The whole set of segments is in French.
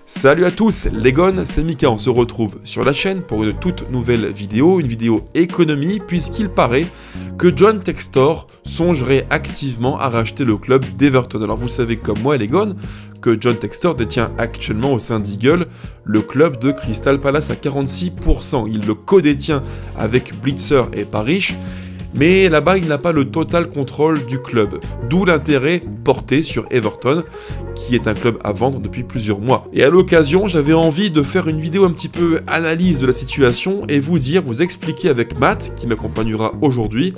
Salut à tous, les gones, c'est Mika, on se retrouve sur la chaîne pour une toute nouvelle vidéo, une vidéo économie, puisqu'il paraît que John Textor songerait activement à racheter le club d'Everton. Alors vous savez comme moi les gones, que John Textor détient actuellement au sein d'Eagle le club de Crystal Palace à 46%. Il le co-détient avec Blitzer et Parish. Mais là-bas, il n'a pas le total contrôle du club, d'où l'intérêt porté sur Everton, qui est un club à vendre depuis plusieurs mois. Et à l'occasion, j'avais envie de faire une vidéo un petit peu analyse de la situation et vous expliquer avec Matt, qui m'accompagnera aujourd'hui,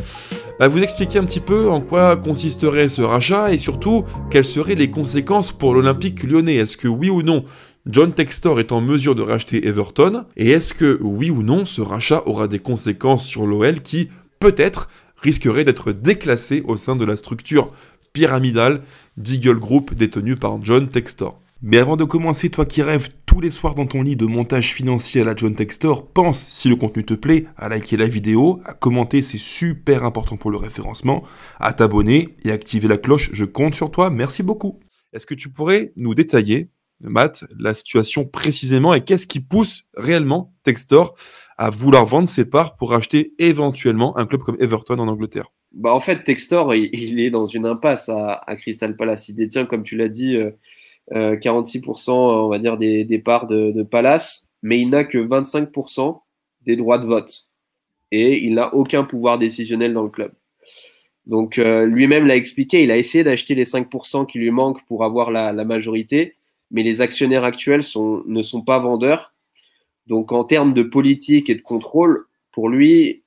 vous expliquer un petit peu en quoi consisterait ce rachat et surtout, quelles seraient les conséquences pour l'Olympique lyonnais. Est-ce que oui ou non, John Textor est en mesure de racheter Everton? Et est-ce que oui ou non, ce rachat aura des conséquences sur l'OL qui peut-être risquerait d'être déclassé au sein de la structure pyramidale d'Eagle Group détenue par John Textor. Mais avant de commencer, toi qui rêves tous les soirs dans ton lit de montage financier à la John Textor, pense, si le contenu te plaît, à liker la vidéo, à commenter, c'est super important pour le référencement, à t'abonner et activer la cloche, je compte sur toi, merci beaucoup. Est-ce que tu pourrais nous détailler, Matt, la situation précisément et qu'est-ce qui pousse réellement Textor à vouloir vendre ses parts pour acheter éventuellement un club comme Everton en Angleterre? En fait, Textor, il est dans une impasse à Crystal Palace. Il détient, comme tu l'as dit, 46%, on va dire, des parts de Palace, mais il n'a que 25% des droits de vote. Et il n'a aucun pouvoir décisionnel dans le club. Donc, lui-même l'a expliqué, il a essayé d'acheter les 5% qui lui manquent pour avoir la majorité, mais les actionnaires actuels ne sont pas vendeurs. Donc, en termes de politique et de contrôle, pour lui,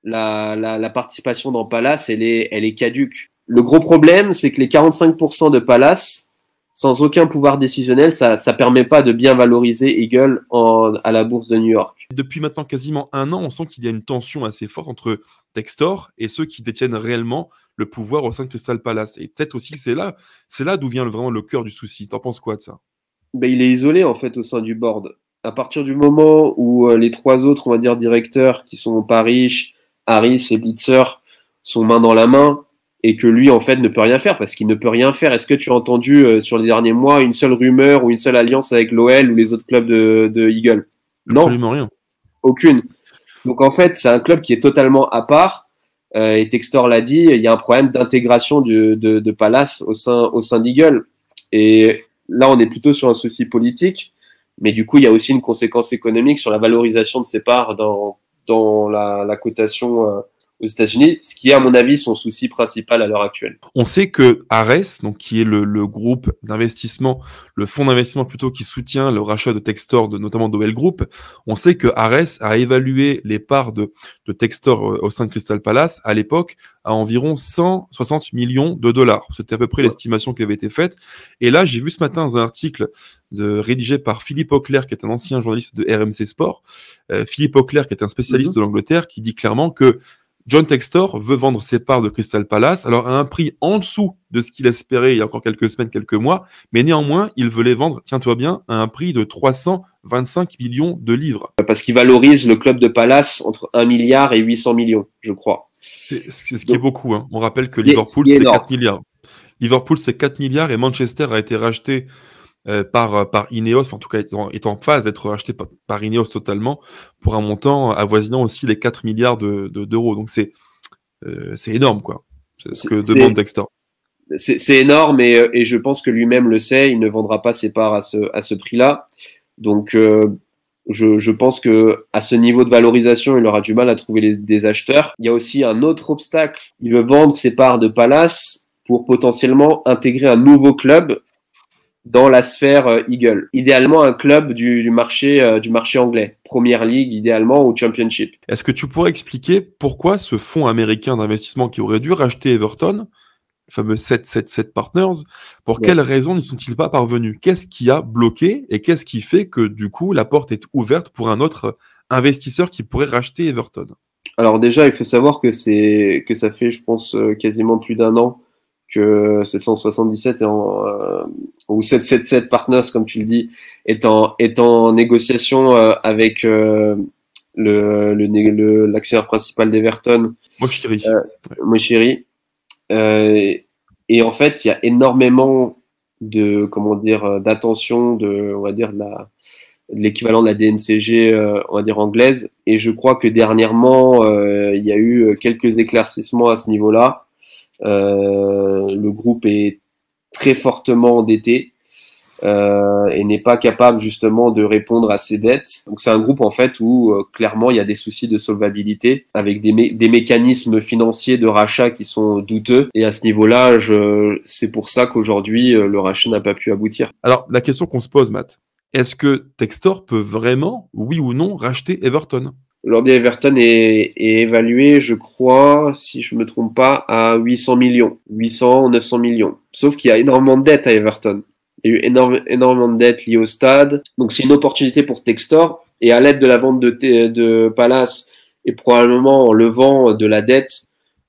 la participation dans Palace, elle est caduque. Le gros problème, c'est que les 45% de Palace, sans aucun pouvoir décisionnel, ça permet pas de bien valoriser Eagle à la bourse de New York. Depuis maintenant quasiment un an, on sent qu'il y a une tension assez forte entre Textor et ceux qui détiennent réellement le pouvoir au sein de Crystal Palace. Et peut-être aussi, c'est là d'où vient vraiment le cœur du souci. T'en penses quoi de ça? Il est isolé, en fait, au sein du board. À partir du moment où les trois autres, on va dire, directeurs, qui sont Parish, Harris et Blitzer, sont main dans la main, et que lui, en fait, ne peut rien faire, parce qu'il ne peut rien faire. Est-ce que tu as entendu sur les derniers mois une seule rumeur ou une seule alliance avec l'OL ou les autres clubs de Eagle? Non, absolument rien. Aucune. Donc en fait, c'est un club qui est totalement à part. Et Textor l'a dit, il y a un problème d'intégration de Palace au sein d'Eagle. Et là, on est plutôt sur un souci politique, mais du coup, il y a aussi une conséquence économique sur la valorisation de ses parts dans la cotation aux États-Unis, ce qui est, à mon avis, son souci principal à l'heure actuelle. On sait que Ares, donc qui est le groupe d'investissement, le fonds d'investissement plutôt qui soutient le rachat de Textor, notamment d'OL Group, on sait que Ares a évalué les parts de Textor au sein de Crystal Palace à l'époque à environ 160 millions de dollars. C'était à peu près l'estimation qui avait été faite. Et là, j'ai vu ce matin un article rédigé par Philippe Auclair, qui est un ancien journaliste de RMC Sport. Philippe Auclair, qui est un spécialiste de l'Angleterre, qui dit clairement que John Textor veut vendre ses parts de Crystal Palace, alors à un prix en dessous de ce qu'il espérait il y a encore quelques semaines, quelques mois, mais néanmoins, il veut les vendre, tiens-toi bien, à un prix de 325 millions de livres. Parce qu'il valorise le club de Palace entre 1 milliard et 800 millions, je crois. C'est ce qui est beaucoup. Hein. On rappelle que Liverpool, c'est 4 milliards. Liverpool, c'est 4 milliards et Manchester a été racheté par Ineos, enfin, en tout cas est en phase d'être racheté par Ineos totalement, pour un montant avoisinant aussi les 4 milliards d'euros. Donc c'est énorme, quoi. C'est ce que demande Textor. C'est énorme et je pense que lui-même le sait, il ne vendra pas ses parts à ce prix-là. Donc je pense que à ce niveau de valorisation, il aura du mal à trouver des acheteurs. Il y a aussi un autre obstacle. Il veut vendre ses parts de Palace pour potentiellement intégrer un nouveau club dans la sphère Eagle. Idéalement, un club du marché anglais. Première League, idéalement, ou Championship. Est-ce que tu pourrais expliquer pourquoi ce fonds américain d'investissement qui aurait dû racheter Everton, le fameux 777 Partners, pour quelles raisons n'y sont-ils pas parvenus? Qu'est-ce qui a bloqué et qu'est-ce qui fait que, du coup, la porte est ouverte pour un autre investisseur qui pourrait racheter Everton? Alors déjà, il faut savoir que ça fait, je pense, quasiment plus d'un an que 777 ou 777 Partners, comme tu le dis, est en négociation avec l'actionnaire principal d'Everton, Moshiri. Moshiri. Et en fait, il y a énormément comment dire, d'attention, on va dire, de l'équivalent de la DNCG, on va dire anglaise. Et je crois que dernièrement, il y a eu quelques éclaircissements à ce niveau-là. Le groupe est très fortement endetté. Et n'est pas capable justement de répondre à ses dettes. Donc c'est un groupe en fait où clairement il y a des soucis de solvabilité avec des mécanismes financiers de rachat qui sont douteux. Et à ce niveau-là, c'est pour ça qu'aujourd'hui le rachat n'a pas pu aboutir. Alors la question qu'on se pose, Matt, est-ce que Textor peut vraiment, oui ou non, racheter Everton? Aujourd'hui, Everton est évalué, je crois, si je me trompe pas, à 800 millions, 800, 900 millions. Sauf qu'il y a énormément de dettes à Everton. Il y a eu énormément de dettes liées au stade. Donc, c'est une opportunité pour Textor. Et à l'aide de la vente de Palace et probablement en levant de la dette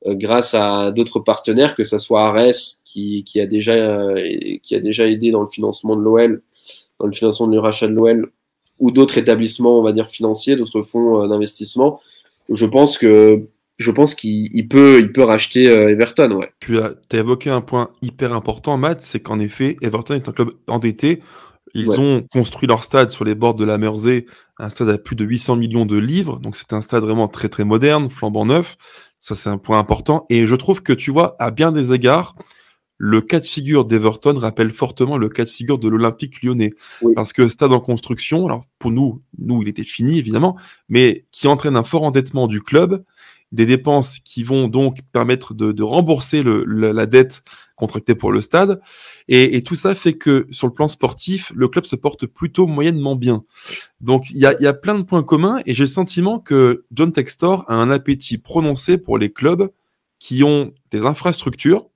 grâce à d'autres partenaires, que ce soit Ares qui a déjà aidé dans le financement de l'OL, dans le financement du rachat de l'OL, ou d'autres établissements, on va dire, financiers, d'autres fonds d'investissement. Je pense qu'il peut racheter Everton, ouais. Tu as évoqué un point hyper important, Matt, c'est qu'en effet, Everton est un club endetté. Ils ont construit leur stade sur les bords de la Mersey, un stade à plus de 800 millions de livres. Donc, c'est un stade vraiment très, très moderne, flambant neuf. Ça, c'est un point important. Et je trouve que, tu vois, à bien des égards, le cas de figure d'Everton rappelle fortement le cas de figure de l'Olympique lyonnais. Oui. Parce que stade en construction, alors pour nous, il était fini, évidemment, mais qui entraîne un fort endettement du club, des dépenses qui vont donc permettre de rembourser la dette contractée pour le stade. Et tout ça fait que, sur le plan sportif, le club se porte plutôt moyennement bien. Donc, il y a plein de points communs, et j'ai le sentiment que John Textor a un appétit prononcé pour les clubs qui ont des infrastructures,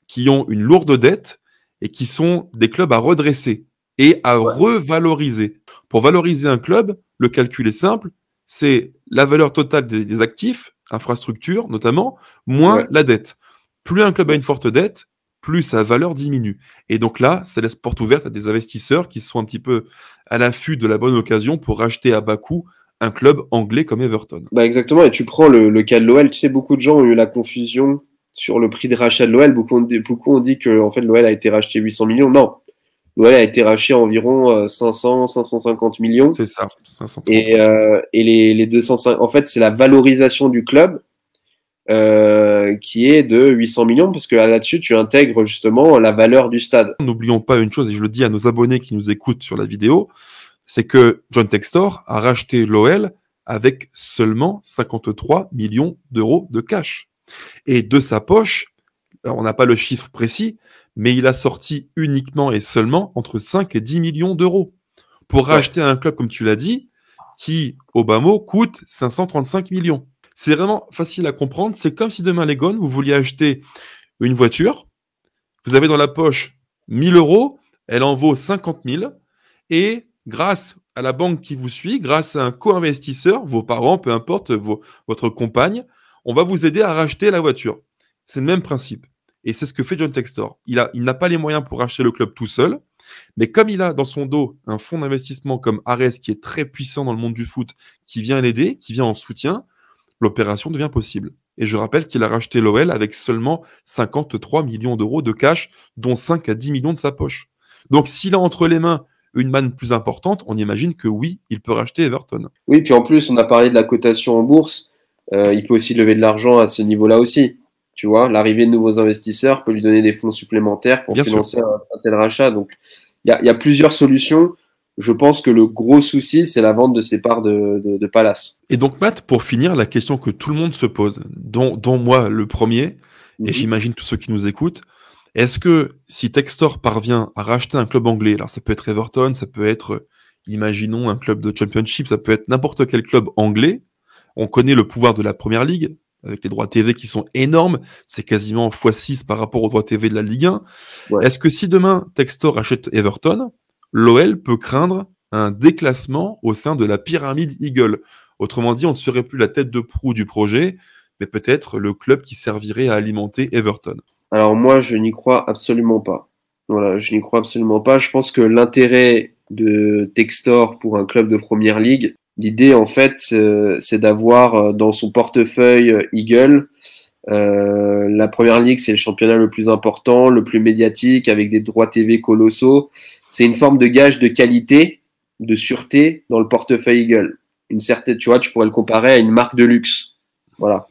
qui ont une lourde dette et qui sont des clubs à redresser et à revaloriser. Pour valoriser un club, le calcul est simple, c'est la valeur totale des actifs, infrastructures notamment, moins la dette. Plus un club a une forte dette, plus sa valeur diminue. Et donc là, ça laisse porte ouverte à des investisseurs qui sont un petit peu à l'affût de la bonne occasion pour racheter à bas coût un club anglais comme Everton. Bah exactement, et tu prends le cas de l'OL, tu sais, beaucoup de gens ont eu la confusion sur le prix de rachat de l'OL. Beaucoup ont dit que en fait, l'OL a été racheté 800 millions. Non, l'OL a été racheté à environ 550 millions. C'est ça, 530. Et les 205, en fait, c'est la valorisation du club qui est de 800 millions, parce que là-dessus, tu intègres justement la valeur du stade. N'oublions pas une chose, et je le dis à nos abonnés qui nous écoutent sur la vidéo, c'est que John Textor a racheté l'OL avec seulement 53 millions d'euros de cash. Et de sa poche, alors on n'a pas le chiffre précis, mais il a sorti uniquement et seulement entre 5 et 10 millions d'euros pour racheter un club, comme tu l'as dit, qui, au bas mot, coûte 535 millions. C'est vraiment facile à comprendre. C'est comme si demain, les Gones, vous vouliez acheter une voiture, vous avez dans la poche 1000 euros, elle en vaut 50 000, et grâce à la banque qui vous suit, grâce à un co-investisseur, vos parents, peu importe, votre compagne, on va vous aider à racheter la voiture. C'est le même principe. Et c'est ce que fait John Textor. Il n'a pas les moyens pour racheter le club tout seul, mais comme il a dans son dos un fonds d'investissement comme Ares, qui est très puissant dans le monde du foot, qui vient l'aider, qui vient en soutien, l'opération devient possible. Et je rappelle qu'il a racheté l'OL avec seulement 53 millions d'euros de cash, dont 5 à 10 millions de sa poche. Donc s'il a entre les mains une manne plus importante, on imagine que oui, il peut racheter Everton. Oui, puis en plus, on a parlé de la cotation en bourse. Il peut aussi lever de l'argent à ce niveau-là aussi. Tu vois, l'arrivée de nouveaux investisseurs peut lui donner des fonds supplémentaires pour financer un tel rachat. Donc, il y a plusieurs solutions. Je pense que le gros souci, c'est la vente de ses parts de Palace. Et donc, Matt, pour finir, la question que tout le monde se pose, dont moi le premier, et j'imagine tous ceux qui nous écoutent, est-ce que si Textor parvient à racheter un club anglais, alors ça peut être Everton, ça peut être, imaginons, un club de Championship, ça peut être n'importe quel club anglais, on connaît le pouvoir de la Première Ligue, avec les droits TV qui sont énormes, c'est quasiment x6 par rapport aux droits TV de la Ligue 1. Est-ce que si demain Textor achète Everton, l'OL peut craindre un déclassement au sein de la pyramide Eagle? Autrement dit, on ne serait plus la tête de proue du projet, mais peut-être le club qui servirait à alimenter Everton. Alors moi, je n'y crois absolument pas. Voilà, je n'y crois absolument pas. Je pense que l'intérêt de Textor pour un club de Première Ligue, l'idée, en fait, c'est d'avoir dans son portefeuille Eagle La Première Ligue, c'est le championnat le plus important, le plus médiatique, avec des droits TV colossaux. C'est une forme de gage de qualité, de sûreté dans le portefeuille Eagle. Une certaine, tu vois, tu pourrais le comparer à une marque de luxe, voilà,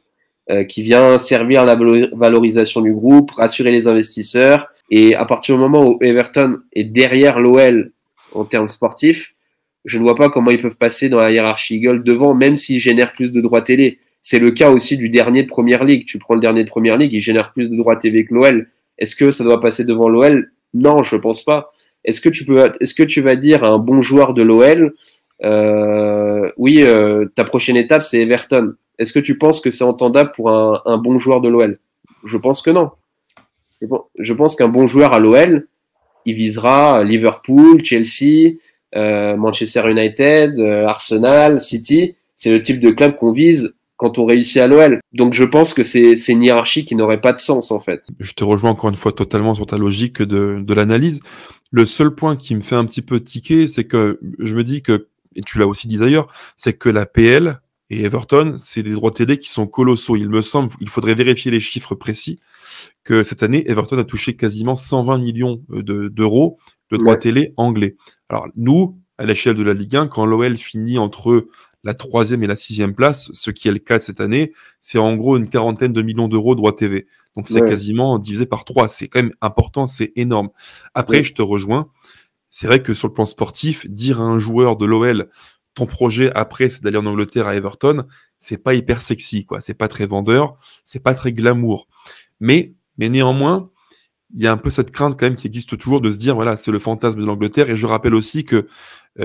qui vient servir la valorisation du groupe, rassurer les investisseurs. Et à partir du moment où Everton est derrière l'OL en termes sportifs, je ne vois pas comment ils peuvent passer dans la hiérarchie Eagle devant, même s'ils génèrent plus de droits télé. C'est le cas aussi du dernier de Première Ligue. Tu prends le dernier de Première Ligue, il génère plus de droits TV que l'OL. Est-ce que ça doit passer devant l'OL? Non, je pense pas. Est-ce que tu vas dire à un bon joueur de l'OL, oui, ta prochaine étape, c'est Everton. Est-ce que tu penses que c'est entendable pour un bon joueur de l'OL? Je pense que non. Je pense qu'un bon joueur à l'OL, il visera Liverpool, Chelsea, Manchester United, Arsenal, City. C'est le type de club qu'on vise quand on réussit à l'OL. Donc je pense que c'est une hiérarchie qui n'aurait pas de sens en fait. Je te rejoins encore une fois totalement sur ta logique de l'analyse. Le seul point qui me fait un petit peu tiquer, c'est que je me dis que, et tu l'as aussi dit d'ailleurs, c'est que la PL et Everton, c'est des droits télé qui sont colossaux. Il me semble, il faudrait vérifier les chiffres précis, que cette année, Everton a touché quasiment 120 millions d'euros de droits télé anglais. Alors nous, à l'échelle de la Ligue 1, quand l'OL finit entre la 3e et la 6e place, ce qui est le cas de cette année, c'est en gros une quarantaine de millions d'euros de droits TV. Donc c'est quasiment divisé par 3. C'est quand même important, c'est énorme. Après, je te rejoins. C'est vrai que sur le plan sportif, dire à un joueur de l'OL, ton projet après, c'est d'aller en Angleterre à Everton, c'est pas hyper sexy, quoi. C'est pas très vendeur, c'est pas très glamour. Mais néanmoins, il y a un peu cette crainte quand même qui existe toujours de se dire, voilà, c'est le fantasme de l'Angleterre. Et je rappelle aussi que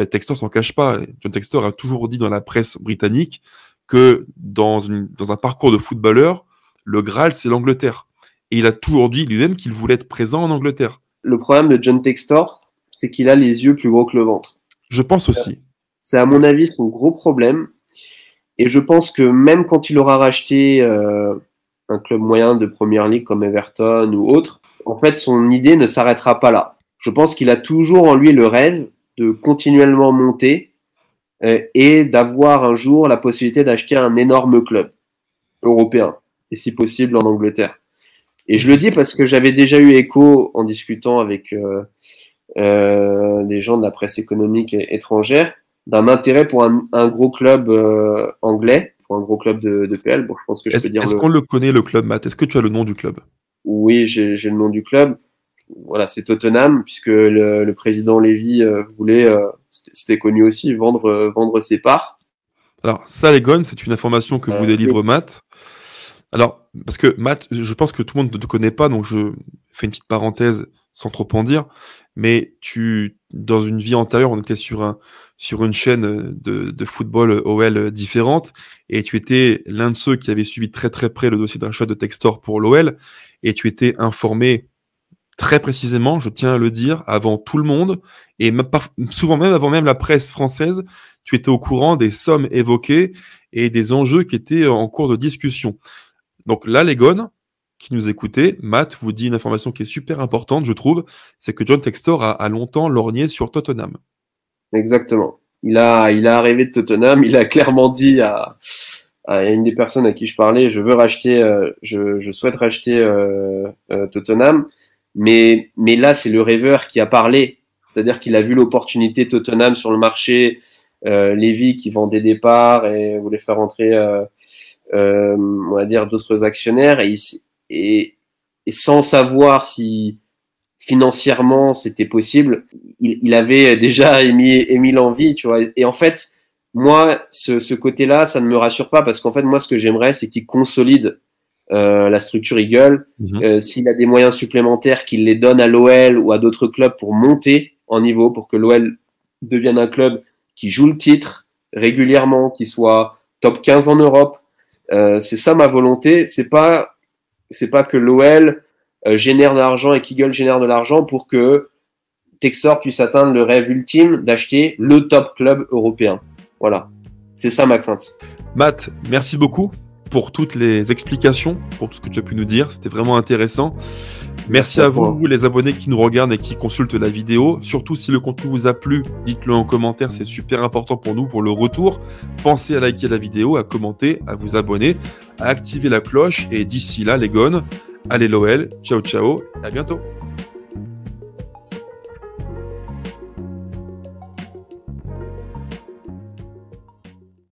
Textor s'en cache pas. John Textor a toujours dit dans la presse britannique que dans un parcours de footballeur, le Graal, c'est l'Angleterre. Et il a toujours dit lui-même qu'il voulait être présent en Angleterre. Le problème de John Textor, c'est qu'il a les yeux plus gros que le ventre. Je pense aussi. C'est à mon avis son gros problème. Et je pense que même quand il aura racheté un club moyen de Première Ligue comme Everton ou autre, en fait, son idée ne s'arrêtera pas là. Je pense qu'il a toujours en lui le rêve de continuellement monter et d'avoir un jour la possibilité d'acheter un énorme club européen, et si possible en Angleterre. Et je le dis parce que j'avais déjà eu écho en discutant avec des gens de la presse économique étrangère d'un intérêt pour un gros club anglais, pour un gros club de PL. Bon, je pense que je peux dire. Est-ce qu'on le connaît, le club, Matt? Est-ce que tu as le nom du club? Oui, j'ai le nom du club. Voilà, c'est Tottenham, puisque le président Lévy voulait, c'était connu aussi, vendre ses parts. Alors, ça, les gones, c'est une information que vous délivre Matt. Alors, parce que Matt, je pense que tout le monde ne te connaît pas, donc je fais une petite parenthèse sans trop en dire, mais dans une vie antérieure, on était sur une chaîne de football OL différente, et tu étais l'un de ceux qui avait suivi très très près le dossier d'achat de Textor pour l'OL, et tu étais informé très précisément, je tiens à le dire, avant tout le monde, et souvent même avant même la presse française, tu étais au courant des sommes évoquées et des enjeux qui étaient en cours de discussion. Donc là, les gones qui nous écoutaient, Matt vous dit une information qui est super importante, je trouve, c'est que John Textor a longtemps lorgné sur Tottenham. Exactement. Il a arrivé de Tottenham, il a clairement dit à une des personnes à qui je parlais, je souhaite racheter Tottenham, mais là c'est le rêveur qui a parlé, c'est-à-dire qu'il a vu l'opportunité Tottenham sur le marché, Lévy qui vendait des parts et voulait faire entrer on va dire d'autres actionnaires et sans savoir si financièrement c'était possible, il avait déjà émis l'envie, tu vois. Et en fait, moi, ce côté-là, ça ne me rassure pas parce qu'en fait, moi, ce que j'aimerais, c'est qu'il consolide la structure Eagle. S'il a des moyens supplémentaires, qu'il les donne à l'OL ou à d'autres clubs pour monter en niveau, pour que l'OL devienne un club qui joue le titre régulièrement, qui soit top 15 en Europe. C'est ça ma volonté. C'est pas que l'OL génère de l'argent et qu'Eagle génère de l'argent pour que Textor puisse atteindre le rêve ultime d'acheter le top club européen. Voilà, c'est ça ma crainte. Matt, merci beaucoup pour toutes les explications, pour tout ce que tu as pu nous dire. C'était vraiment intéressant. Merci à vous, les abonnés qui nous regardent et qui consultent la vidéo. Surtout, si le contenu vous a plu, dites-le en commentaire. C'est super important pour nous, pour le retour. Pensez à liker la vidéo, à commenter, à vous abonner. à activer la cloche. Et d'ici là, les gones, allez l'OL, ciao ciao, et à bientôt.